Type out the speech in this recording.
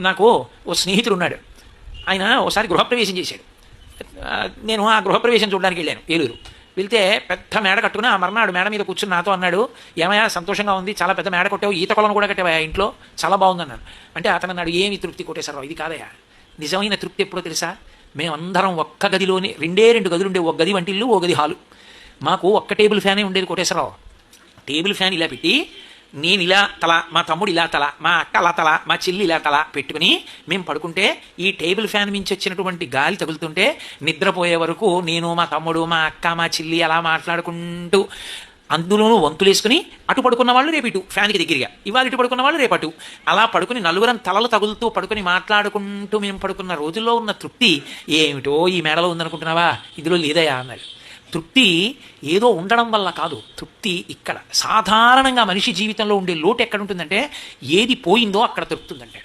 నాకు ఓ స్నేహితుడు ఉన్నాడు. ఆయన ఓసారి గృహప్రవేశం చేశాడు. నేను ఆ గృహప్రవేశం చూడడానికి వెళ్ళాను ఏలూరు. వెళ్తే పెద్ద మేడ కట్టుకుని ఆ మర్నాడు మేడ మీద కూర్చుని నాతో అన్నాడు, ఏమయ్యా సంతోషంగా ఉంది, చాలా పెద్ద మేడ కొట్టావు, ఈత కొలను కూడా కట్టావా ఇంట్లో, చాలా బాగుంది అన్నాను. అంటే అతను అన్నాడు, ఏమి తృప్తి కొట్టేశారు, ఇది కాదయ్యా, నిజమైన తృప్తి ఎప్పుడో తెలుసా, మేమందరం ఒక్క గదిలోని రెండు గదులు ఉండేవి, ఒక గది వంటిల్లు, ఒక గది హాలు. మాకు ఒక్క టేబుల్ ఫ్యానే ఉండేది కోటేశ్వరరావు. టేబుల్ ఫ్యాన్ ఇలా పెట్టి నేను ఇలా తల, మా తమ్ముడు ఇలా తల, మా అక్క అలా తల, మా చెల్లి ఇలా తల పెట్టుకుని మేము పడుకుంటే ఈ టేబుల్ ఫ్యాన్ నుంచి వచ్చినటువంటి గాలి తగులుతుంటే నిద్రపోయే వరకు నేను, మా తమ్ముడు, మా అక్క, మా చెల్లి అలా మాట్లాడుకుంటూ, అందులోనూ వంతులేసుకుని అటు పడుకున్న వాళ్ళు రేపు ఇటు ఫ్యాన్కి దగ్గరగా, ఇవాళ ఇటు పడుకున్న వాళ్ళు రేపటు, అలా పడుకుని నలుగురం తలలు తగులుతూ పడుకుని మాట్లాడుకుంటూ మేము పడుకున్న రోజుల్లో ఉన్న తృప్తి ఏమిటో ఈ మేడలో ఉందనుకుంటున్నావా, ఇందులో లేదయా అన్నాడు. తృప్తి ఏదో ఉండడం వల్ల కాదు, తృప్తి ఇక్కడ సాధారణంగా మనిషి జీవితంలో ఉండే లోటు ఎక్కడ ఉంటుందంటే, ఏది పోయిందో అక్కడ తృప్తి ఉందంటే.